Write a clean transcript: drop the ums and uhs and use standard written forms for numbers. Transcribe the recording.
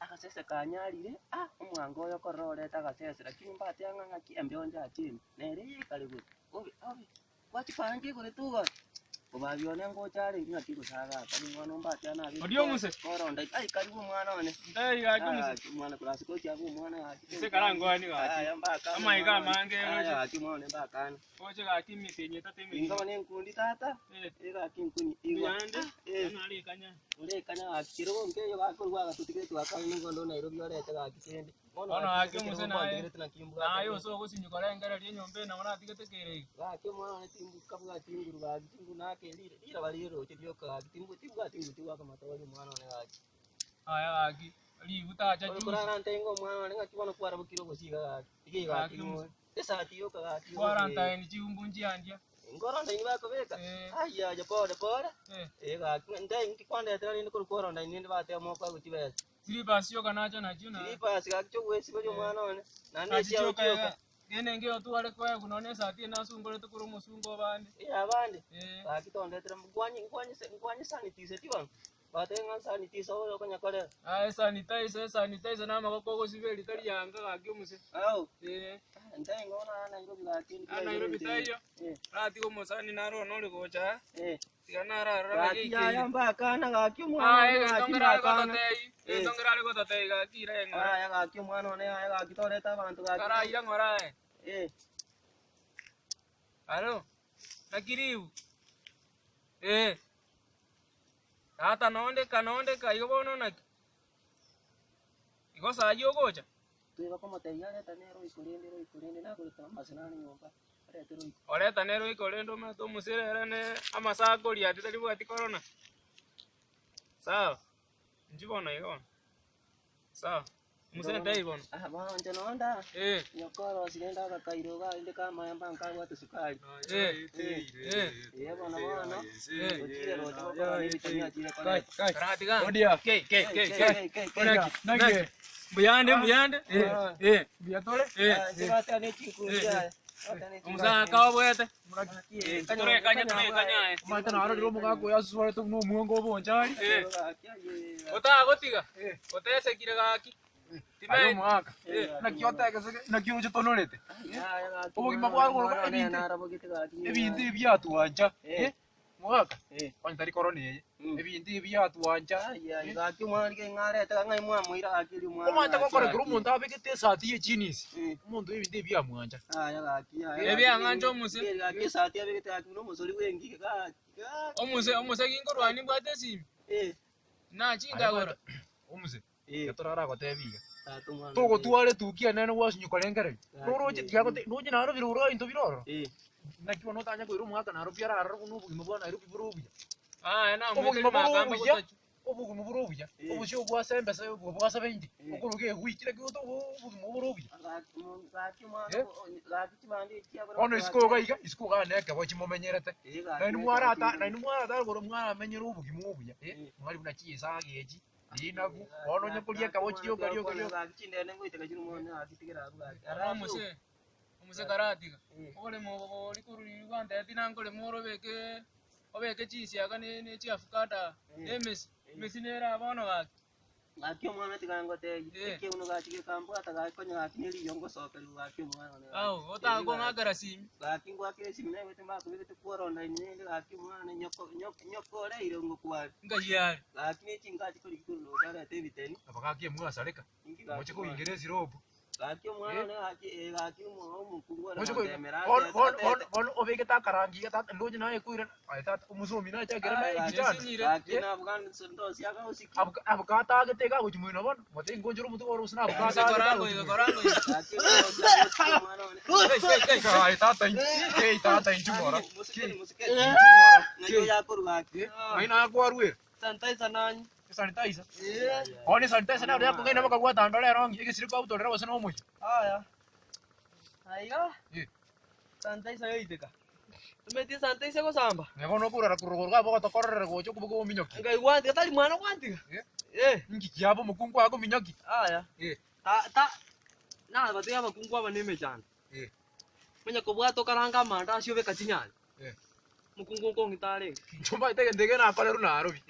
Akasese kanyarire omwango oyo kororete agasese lakini mbate ang'ang'a kiembionje achini nere karibu obi wachipange kore tugo obabione ngochare ng'aki gusaga kari mwana mbate anabi Odio muse koronda ai karibu mwana one gaki muse mwana klasiko cyabu mwana yaki se karangwani gaki aya mbaka ama iga mange aya gaki mwana mbakana oche gaki mitenye tateme ingaba ne nkundi tata gaki nkuni yande anali kanya ule kanya akiro ngeyo gakorwa gatutigire twakanye ngondo Nairobi orete gaki kende ono gaki muse nayo so gusinyukora engere rie nyombe na mwana atigete kere gaki mwana ne timbu kabwa tinguru gaki tingu nake lira baliro cyo gaki timbu tiwa kama tawali mwana ne gaki aya gaki libuta cha juu kurana ntengo mwana ne gaki bana kwara bukiro gosiga gaki ige gaki esa tiyo gaki quarantine chiumbunji andia ngoranda ni bakobeka aya ja pole gaki ndengi kwanda tera ni koranda ni bate moko gutibesa Silipasi yoka nacho nachuna. Silipasi gacho wesi byo mwana one. Nane cyo kaya. Gene ngeo tuwale kwa kunone sati na sungole tukuru musungo bande. Abande. Bakitonde tera ngwanye sanitize tiwa. Bate nga sanitize oyo kanyakole. Sanitize na makoko go sibeli tari yanga gaki umuse. Ndengo na Nairobi gaki. Nairobi tayo. Rati go musani naro nole gocha. Tiganara gaki ya mbaka na gaki mwana. Tongera ko tatei gaki renga. Aya gaki mwana one aya gaki toreta abantu gaki. Kara ira ngora Alo. Nakiriu. Tata nonde ka igo bono naki. Igo sayo gocha. Tuiba como te ya neta nero ikurende na kulita masenani nyomba. Oreta nero ikorendo ma to musere ne amasa goli ati tali bwati corona. Sawa. Njibona igo. Sawa. Musere dai bono. Bana njononda. Nyokoro sigenda ka Kairoga inde kama yamba nkawa tusukali. Bana bana. Otire rojo bana ni bitanya jire kana. Karati ga. Odia. Nage. Buyande. Buyatole. Sibata ne chikunja. Musa kawa bwete. Tore kanya. Mata naro ro muga ko yaswara to no muongo bonjari. Ota gotiga. Otese kiragaki. Ayo mwaka. Na kiota na kiuje tonorete. Obo kimabwa ko ebindi byatu anja. Mwaka. Kwani tari korone. Ebindi byatu anja. Gaki mwana ke ngarete ngai mwa muira akiri mwana. Komanta ko kore guru muntu abegete sati ye chinisi. Umuntu ebindi byamwanja. Gaki. Ebi anganjo muse. Gaki sati abegete akuno musori wengi gaki. Omuse kinkorwani bwate sim. Na chinga gora. Omuse. Gatorara ko tebiga. Togo tuare tukia nene wasinyukore ngere. Roroje tiago te noje naro biruro into biroro. Nakiwa no tanya ko iru mwaka naro piara arro kuno bugi mabona iru biburubuya. Na mwezi makambo kutachu. Obugi muburubuya. Obusho bwa sembe se bwa 70. Okuluge wikire ko to obugi muburubuya. Gaki mwana gaki chibandi tiago. Ono isko ga neke wachi momenyerete. Na ni mwara goro mwana menyero obugi mubuya. Mwari buna chisa geji. Inagu ono nyakulia kawochi yo gario chindene ngwitega chino mwana akitigera abugaki omuse karatiga ole mo likuru Uganda yatina ngole moro obeke chisi aka ne chiafukata emesi nera abono gaki mwana tigango te ke uno gaki kambo ataga konya gaki nili yongo sokelu gaki mwana ne ota ngo ngagara sim gaki ngwake sim ne wete mba kubete corona ne gaki mwana nyoko le irongo kwa ngajia gaki ne chinga chikuri kuno tara te biteni abagaki mwasareka moche ko ingerezi robo gaki mwana ne gaki mo mukungwa na temera on obeke ta karangi ta loje na ekuira aita umusomi na cha gerema ikitana gaki na afghan sundo siaga usiki abukata gete ga uji muino bon mote ngonjoro mutu oro sna abukata korango gaki mwana ne ai tata injumora nyo ya kurugaki maina kwa ruwe sanitizer nani sanitizer oni sanitizer na yako ngena baka kwa tandole rongi ikisiri kwa utolera wasana omoyi aya aiga sanitizer yoiteka tumeti sanitizer ko samba ngebono kurara kurugurwa boko tokorera gocho kubugo minyoki ngai wanti tali mwana wanti ngi kiabo mukungu ako minyoki aya ta na batu aba kungu aba neme chan menya ko bwato karanga manda sio be kachinyali mukungu ko ngitare chumba itege ndege na kale runa arobi